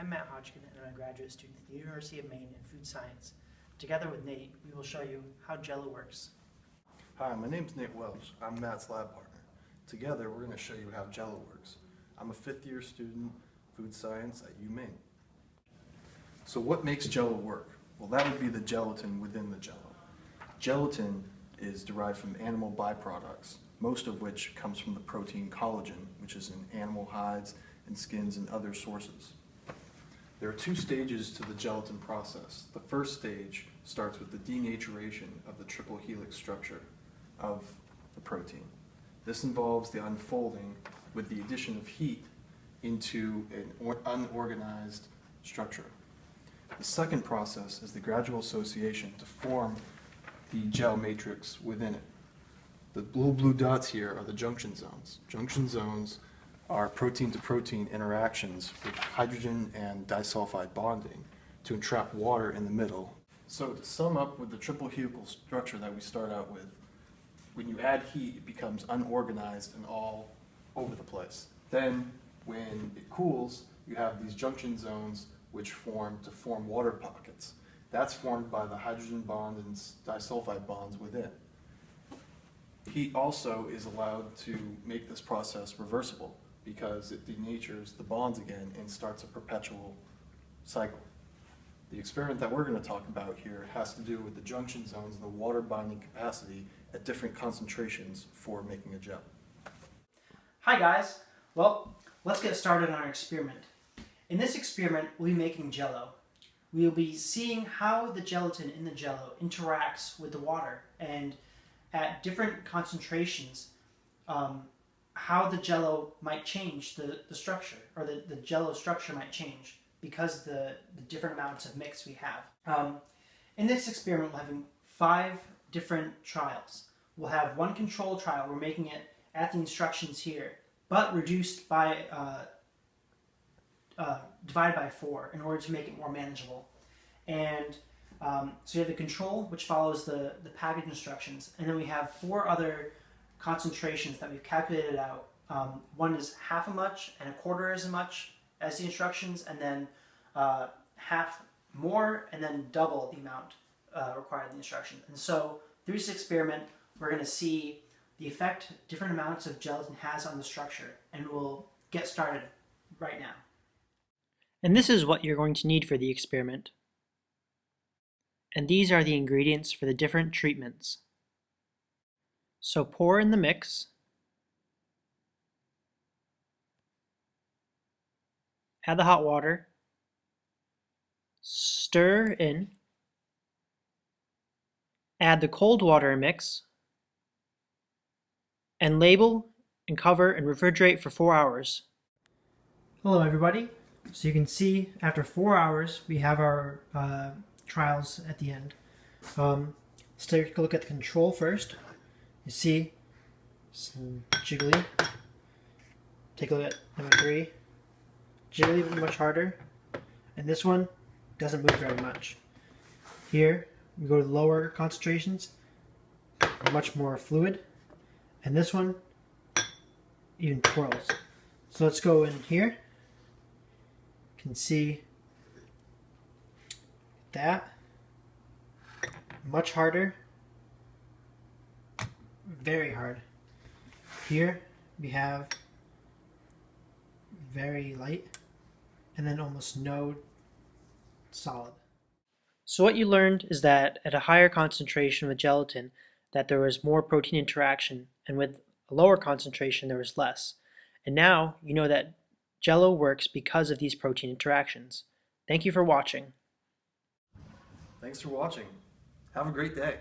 I'm Matt Hodgkin and I'm a graduate student at the University of Maine in food science. Together with Nate, we will show you how Jello works. Hi, my name's Nate Welch. I'm Matt's lab partner. Together, we're going to show you how Jello works. I'm a fifth-year student, food science at UMaine. So what makes Jello work? Well, that would be the gelatin within the Jello. Gelatin is derived from animal byproducts, most of which comes from the protein collagen, which is in animal hides and skins and other sources. There are two stages to the gelatin process. The first stage starts with the denaturation of the triple helix structure of the protein. This involves the unfolding with the addition of heat into an unorganized structure. The second process is the gradual association to form the gel matrix within it. The blue dots here are the junction zones. Junction zones are protein-to-protein interactions with hydrogen and disulfide bonding to entrap water in the middle. So to sum up with the triple helical structure that we start out with, when you add heat, it becomes unorganized and all over the place. Then when it cools, you have these junction zones which form water pockets. That's formed by the hydrogen bond and disulfide bonds within. Heat also is allowed to make this process reversible because it denatures the bonds again and starts a perpetual cycle. The experiment that we're going to talk about here has to do with the junction zones and the water binding capacity at different concentrations for making a gel. Hi guys! Well, let's get started on our experiment. In this experiment, we'll be making Jello. We will be seeing how the gelatin in the Jello interacts with the water and at different concentrations how the Jello might change the structure, or the Jello structure might change because the different amounts of mix we have. In this experiment, we're having 5 different trials. We'll have one control trial. We're making it at the instructions here, but reduced by divided by 4 in order to make it more manageable. And so you have the control, which follows the package instructions, and then we have 4 other concentrations that we've calculated out. One is half as much and a quarter as much as the instructions, and then half more, and then double the amount required in the instructions. And so through this experiment, we're going to see the effect different amounts of gelatin has on the structure, and we'll get started right now. And this is what you're going to need for the experiment. And these are the ingredients for the different treatments. So pour in the mix, add the hot water, stir in, add the cold water and mix, and label and cover and refrigerate for 4 hours. Hello everybody. So you can see after 4 hours we have our trials at the end. Let's take a look at the control first. You see some jiggly. Take a look at number 3. Jiggly, but much harder. And this one doesn't move very much. Here we go to the lower concentrations, much more fluid. And this one even twirls. So let's go in here. You can see that. Much harder. Very hard. Here we have very light, and then almost no solid. So what you learned is that at a higher concentration with gelatin, that there was more protein interaction, and with a lower concentration there was less. And now you know that Jello works because of these protein interactions. Thank you for watching. Thanks for watching. Have a great day.